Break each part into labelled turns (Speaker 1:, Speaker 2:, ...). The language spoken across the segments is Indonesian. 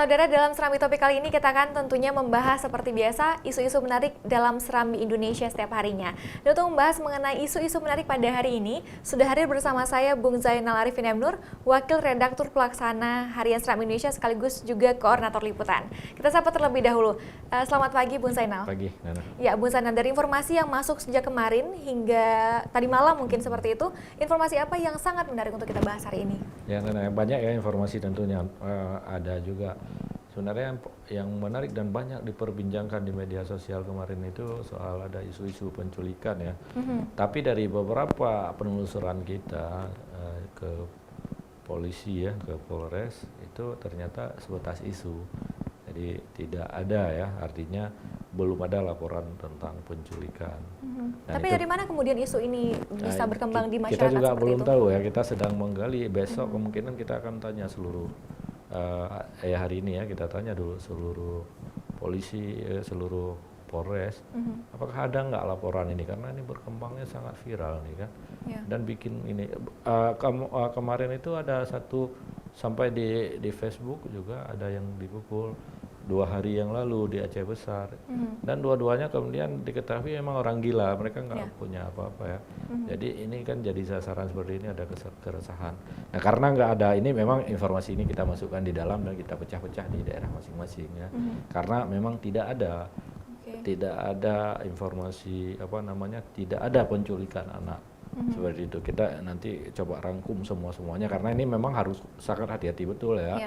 Speaker 1: Saudara, dalam Serambi Topik kali ini kita akan tentunya membahas seperti biasa isu-isu menarik dalam Serambi Indonesia setiap harinya. Dan untuk membahas mengenai isu-isu menarik pada hari ini, sudah hadir bersama saya Bung Zainal Arifin M. Nur, Wakil Redaktur Pelaksana Harian Serambi Indonesia sekaligus juga Koordinator Liputan. Kita sapa terlebih dahulu. Selamat pagi Bung Zainal.
Speaker 2: Pagi, Nana.
Speaker 1: Ya, Bung Zainal, dari informasi yang masuk sejak kemarin hingga tadi malam mungkin seperti itu, informasi apa yang sangat menarik untuk kita bahas hari ini?
Speaker 2: Ya, Nana, banyak ya informasi tentunya. Ada juga sebenarnya yang menarik dan banyak diperbincangkan di media sosial kemarin itu soal ada isu-isu penculikan ya. Tapi dari beberapa penelusuran kita ke polisi ya, ke Polres, itu ternyata sebatas isu. Jadi tidak ada ya, artinya belum ada laporan tentang penculikan.
Speaker 1: Tapi dari mana kemudian isu ini bisa berkembang di masyarakat
Speaker 2: kita juga
Speaker 1: seperti
Speaker 2: belum
Speaker 1: itu?
Speaker 2: tahu ya, kita sedang menggali. Besok kemungkinan kita akan tanya seluruh hari ini ya, kita tanya dulu seluruh polisi, seluruh Polres, apakah ada nggak laporan ini, karena ini berkembangnya sangat viral nih kan. Dan bikin ini kemarin itu ada satu sampai di Facebook juga ada yang dipukul 2 hari yang lalu di Aceh Besar, dan dua-duanya kemudian diketahui memang orang gila, mereka nggak punya apa-apa ya. Jadi ini kan jadi sasaran seperti ini, ada keresahan. Nah, karena nggak ada ini, memang informasi ini kita masukkan di dalam dan kita pecah-pecah di daerah masing-masing ya. Karena memang tidak ada informasi tidak ada penculikan anak. Seperti itu, kita nanti coba rangkum semuanya karena ini memang harus sangat hati-hati betul ya.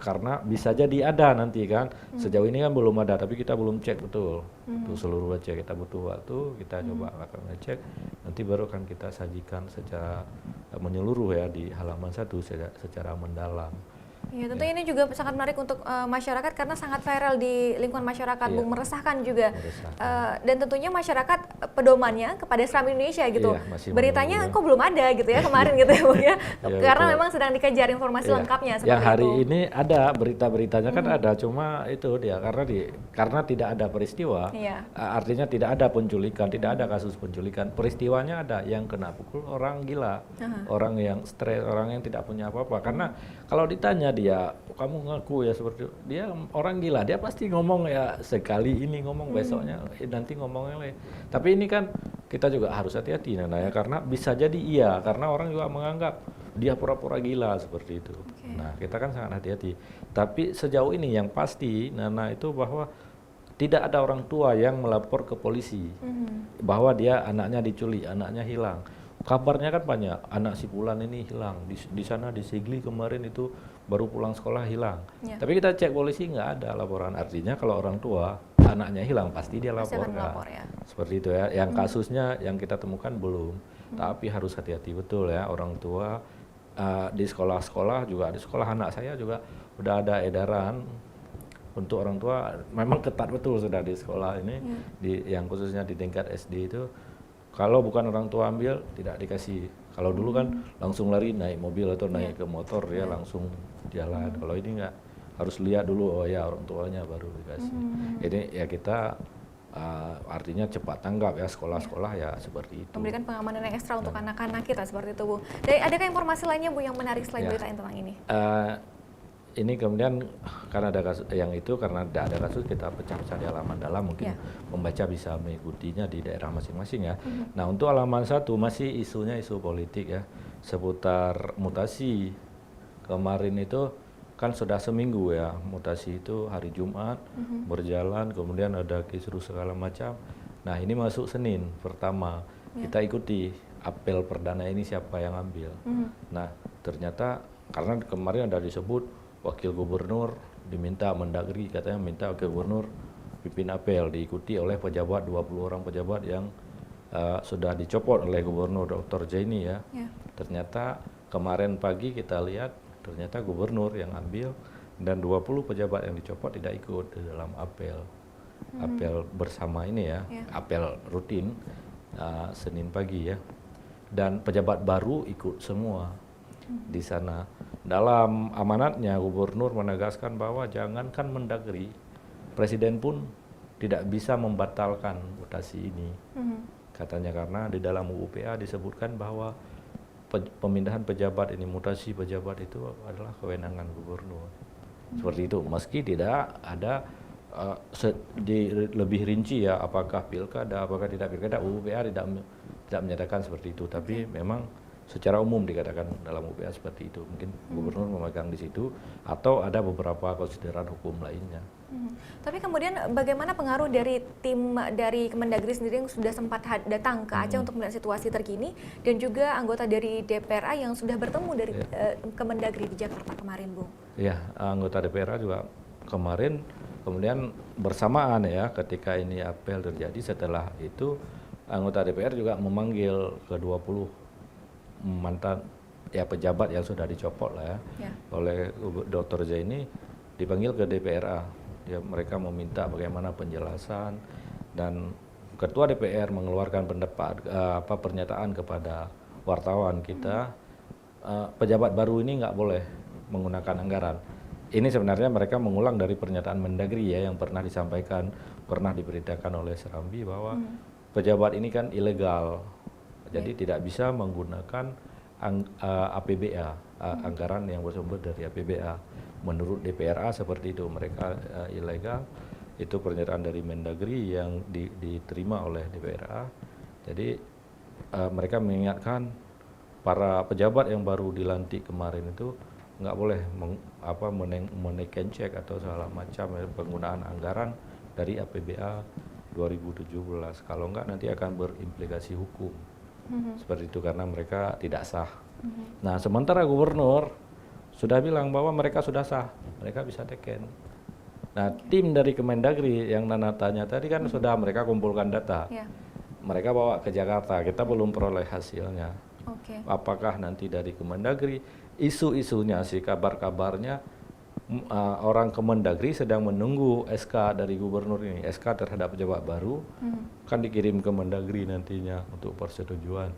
Speaker 2: Karena bisa jadi ada nanti kan. Sejauh ini kan belum ada, tapi kita belum cek betul untuk seluruh Aceh. Kita butuh waktu, kita coba akan ngecek, nanti baru akan kita sajikan secara menyeluruh ya di halaman 1 secara mendalam.
Speaker 1: Ya, tentunya ini juga sangat menarik untuk masyarakat karena sangat viral di lingkungan masyarakat, Bung, meresahkan juga. Dan tentunya masyarakat pedomannya kepada Serambi Indonesia gitu. Beritanya kok belum ada gitu ya kemarin gitu ya, Bung ya. Karena memang sedang dikejar informasi lengkapnya seperti
Speaker 2: yang hari
Speaker 1: itu.
Speaker 2: ini ada berita-beritanya kan ada, cuma itu dia karena tidak ada peristiwa, artinya tidak ada penculikan, tidak ada kasus penculikan. Peristiwanya ada, yang kena pukul orang gila, orang yang stres, orang yang tidak punya apa-apa. Karena kalau ditanya dia, kamu ngaku ya seperti itu, dia orang gila, dia pasti ngomong ya sekali ini ngomong, besoknya nanti ngomongnya lain. Tapi ini kan kita juga harus hati-hati Nana ya, karena bisa jadi iya, karena orang juga menganggap dia pura-pura gila seperti itu. Nah, kita kan sangat hati-hati. Tapi sejauh ini yang pasti Nana itu bahwa tidak ada orang tua yang melapor ke polisi bahwa dia anaknya diculik, anaknya hilang. Kabarnya kan banyak, anak si Fulan ini hilang, di sana di Sigli kemarin itu baru pulang sekolah hilang. Tapi kita cek polisi nggak ada laporan, artinya kalau orang tua anaknya hilang pasti dia laporkan. Seperti itu ya, yang kasusnya yang kita temukan belum, tapi harus hati-hati betul ya orang tua. Di sekolah-sekolah juga, di sekolah anak saya juga udah ada edaran untuk orang tua, memang ketat betul sudah di sekolah ini, yang khususnya di tingkat SD itu. Kalau bukan orang tua ambil, tidak dikasih. Kalau dulu kan langsung lari naik mobil atau naik ke motor ya langsung jalan. Kalau ini enggak, harus lihat dulu, oh ya orang tuanya baru dikasih. Ini ya kita artinya cepat tanggap ya, sekolah-sekolah ya seperti itu.
Speaker 1: Memberikan pengamanan yang ekstra untuk anak-anak kita seperti itu, Bu. Dan adakah informasi lainnya, Bu, yang menarik selain berita tentang ini?
Speaker 2: Ini kemudian karena ada kasus yang itu, karena tidak ada kasus, kita pecah-pecah di halaman dalam, mungkin membaca bisa mengikutinya di daerah masing-masing ya. Nah, untuk halaman 1 masih isunya isu politik ya, seputar mutasi. Kemarin itu kan sudah seminggu ya, mutasi itu hari Jumat berjalan, kemudian ada kisruh segala macam. Nah, ini masuk Senin pertama, kita ikuti apel perdana ini siapa yang ambil. Nah, ternyata karena kemarin ada disebut Wakil Gubernur diminta Mendagri, katanya minta Wakil Gubernur pimpin apel, diikuti oleh pejabat, 20 orang pejabat yang sudah dicopot oleh Gubernur Dr. Jaini ya. Ternyata kemarin pagi kita lihat, ternyata Gubernur yang ambil dan 20 pejabat yang dicopot tidak ikut di dalam apel bersama ini ya, apel rutin Senin pagi ya. Dan pejabat baru ikut semua di sana. Dalam amanatnya Gubernur menegaskan bahwa jangankan Mendagri, Presiden pun tidak bisa membatalkan mutasi ini. Katanya karena di dalam UU PA disebutkan bahwa pemindahan pejabat ini, mutasi pejabat itu adalah kewenangan Gubernur. seperti itu. Meski tidak ada lebih rinci ya, apakah pilkada, apakah tidak pilkada, UU PA tidak menyatakan seperti itu. Tapi memang secara umum dikatakan dalam UPA seperti itu. Mungkin gubernur memegang di situ atau ada beberapa konsideran hukum lainnya.
Speaker 1: Tapi kemudian bagaimana pengaruh dari tim dari Kemendagri sendiri yang sudah sempat datang ke Aceh untuk melihat situasi terkini, dan juga anggota dari DPRA yang sudah bertemu dari Kemendagri di Jakarta kemarin, Bung?
Speaker 2: Ya, anggota DPRA juga kemarin, kemudian bersamaan ya ketika ini apel terjadi, setelah itu anggota DPR juga memanggil ke-20 mantan ya pejabat yang sudah dicopot lah ya oleh Dr. Zaini, dipanggil ke DPRA. Mereka meminta bagaimana penjelasan, dan Ketua DPR mengeluarkan pernyataan kepada wartawan kita, pejabat baru ini nggak boleh menggunakan anggaran. Ini sebenarnya mereka mengulang dari pernyataan Mendagri ya yang pernah disampaikan, pernah diberitakan oleh Serambi bahwa pejabat ini kan ilegal. Jadi tidak bisa menggunakan APBA, anggaran yang bersumber dari APBA. Menurut DPRA seperti itu, mereka ilegal. Itu pernyataan dari Mendagri yang diterima oleh DPRA. Jadi mereka mengingatkan para pejabat yang baru dilantik kemarin itu nggak boleh menaikkan cek atau segala macam penggunaan anggaran dari APBA 2017. Kalau enggak nanti akan berimplikasi hukum. Seperti itu, karena mereka tidak sah. Nah, sementara gubernur sudah bilang bahwa mereka sudah sah, mereka bisa teken. Nah, tim dari Kemendagri yang Nana tanya tadi kan sudah mereka kumpulkan data. Mereka bawa ke Jakarta, kita belum peroleh hasilnya. Apakah nanti dari Kemendagri, isu-isunya sih, kabar-kabarnya orang Kemendagri sedang menunggu SK dari gubernur ini, SK terhadap pejabat baru, kan dikirim ke Mendagri nantinya untuk persetujuan.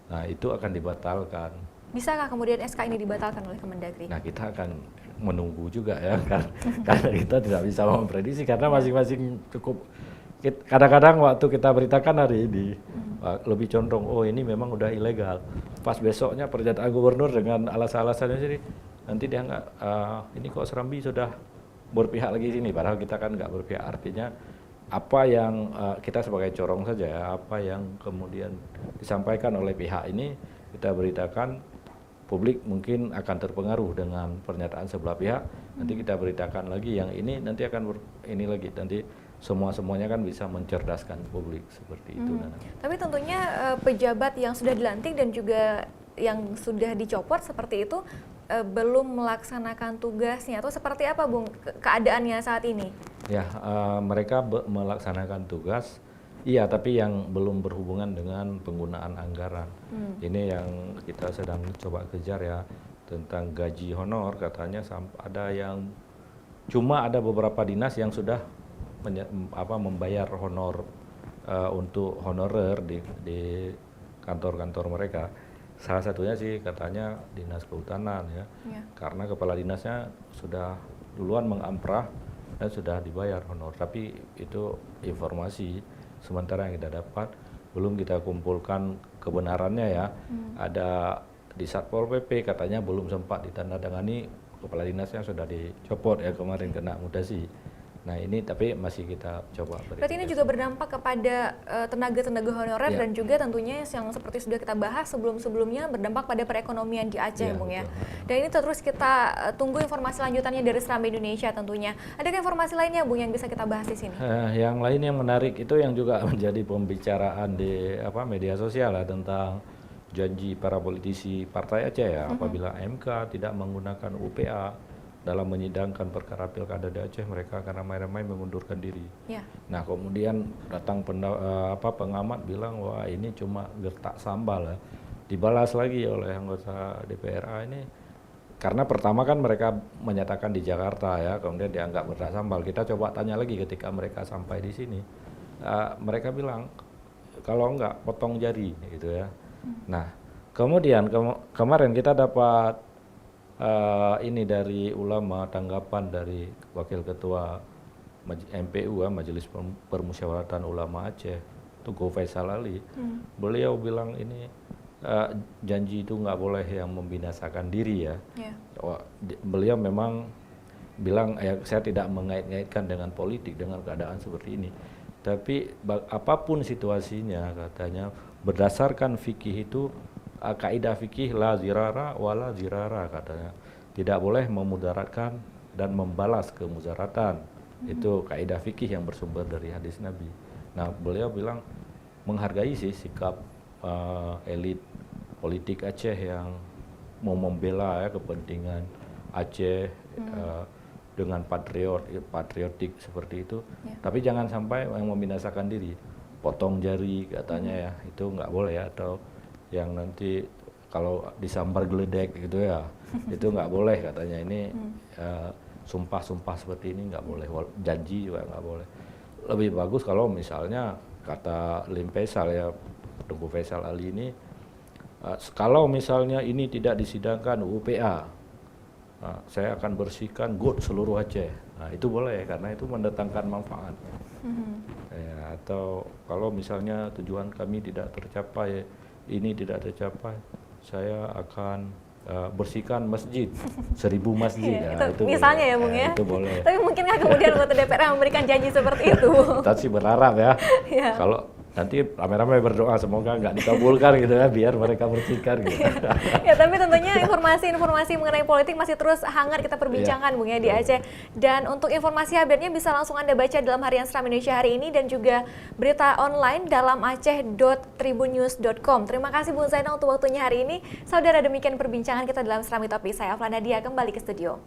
Speaker 2: Nah, itu akan dibatalkan.
Speaker 1: Bisakah kemudian SK ini dibatalkan oleh Kemendagri?
Speaker 2: Nah, kita akan menunggu juga ya, kan? Karena kita tidak bisa memprediksi, karena masing-masing cukup. Kadang-kadang waktu kita beritakan hari ini, lebih condong, oh ini memang udah ilegal. Pas besoknya pernyataan gubernur dengan alasan-alasannya sendiri, nanti dia nggak, ini kok Serambi sudah berpihak lagi sini, padahal kita kan nggak berpihak. Artinya apa yang kita sebagai corong saja ya, apa yang kemudian disampaikan oleh pihak ini kita beritakan, publik mungkin akan terpengaruh dengan pernyataan sebelah pihak, nanti kita beritakan lagi yang ini, nanti akan ini lagi, nanti semuanya kan bisa mencerdaskan publik seperti itu.
Speaker 1: Tapi tentunya pejabat yang sudah dilantik dan juga yang sudah dicopot seperti itu belum melaksanakan tugasnya, atau seperti apa, Bung, keadaannya saat ini?
Speaker 2: Ya, mereka melaksanakan tugas, iya, tapi yang belum berhubungan dengan penggunaan anggaran. Ini yang kita sedang coba kejar ya, tentang gaji honor. Katanya ada yang cuma ada beberapa dinas yang sudah membayar honor untuk honorer di kantor-kantor mereka. Salah satunya sih katanya Dinas Kehutanan ya. Karena kepala dinasnya sudah duluan mengamprah dan sudah dibayar honor. Tapi itu informasi sementara yang kita dapat, belum kita kumpulkan kebenarannya ya. Ada di Satpol PP katanya belum sempat ditandatangani, kepala dinasnya sudah dicopot ya kemarin kena mutasi. Nah ini tapi masih kita coba.
Speaker 1: Berarti ini juga berdampak kepada tenaga-tenaga honorer dan juga tentunya yang seperti sudah kita bahas sebelum-sebelumnya berdampak pada perekonomian di Aceh, Bung ya. Dan ini terus kita tunggu informasi lanjutannya dari Serambi Indonesia tentunya. Adakah informasi lainnya, Bung, yang bisa kita bahas di sini?
Speaker 2: Yang lain yang menarik itu yang juga menjadi pembicaraan di media sosial ya, tentang janji para politisi Partai Aceh ya, apabila MK tidak menggunakan UPA dalam menyidangkan perkara pilkada di Aceh, mereka akan ramai-ramai mengundurkan diri. Nah kemudian datang pengamat bilang, wah ini cuma gertak sambal ya. Dibalas lagi oleh anggota DPRA ini, karena pertama kan mereka menyatakan di Jakarta ya, kemudian dianggap gertak sambal. Kita coba tanya lagi ketika mereka sampai di sini, mereka bilang kalau enggak potong jari gitu ya. Nah kemudian kemarin kita dapat ini dari ulama, tanggapan dari Wakil Ketua MPU Majelis Permusyawaratan Ulama Aceh, Tugu Faisal Ali. Beliau bilang ini janji itu nggak boleh yang membinasakan diri ya. Beliau memang bilang saya tidak mengait-ngaitkan dengan politik, dengan keadaan seperti ini. Tapi apapun situasinya katanya berdasarkan fikih itu kaidah fikih la zirara wala zirara katanya. Tidak boleh memudaratkan dan membalas kemudaratan. Itu kaidah fikih yang bersumber dari hadis Nabi. Nah, beliau bilang menghargai sih sikap elit politik Aceh yang mau membela ya kepentingan Aceh dengan patriotik seperti itu. Tapi jangan sampai yang membinasakan diri, potong jari katanya ya, itu nggak boleh ya, atau yang nanti kalau disambar geledek gitu ya, itu nggak boleh katanya. Ini sumpah-sumpah seperti ini nggak boleh, janji juga nggak boleh. Lebih bagus kalau misalnya kata Lim Faisal ya, Tengku Faisal Ali ini, kalau misalnya ini tidak disidangkan UPA, saya akan bersihkan got seluruh Aceh. Nah, itu boleh karena itu mendatangkan manfaat. Ya, atau kalau misalnya tujuan kami tidak tercapai, ini tidak tercapai, saya akan bersihkan masjid, 1000 masjid.
Speaker 1: Ya, itu misalnya boleh. Ya Bung ya.
Speaker 2: Itu boleh.
Speaker 1: Tapi mungkinkah kemudian anggota DPR memberikan janji seperti itu?
Speaker 2: Kita sih berharap ya. Kalau nanti rame-rame berdoa semoga nggak dikabulkan gitu ya, biar mereka bersihkan gitu.
Speaker 1: Ya, tapi tentunya informasi-informasi mengenai politik masih terus hangat kita perbincangkan Bung ya di Aceh. Dan untuk informasi update-nya bisa langsung Anda baca dalam Harian Seram Indonesia hari ini dan juga berita online dalam aceh.tribunnews.com. Terima kasih Bung Zainal untuk waktunya hari ini. Saudara, demikian perbincangan kita dalam Seram Topik. Saya Afla Nadia, kembali ke studio.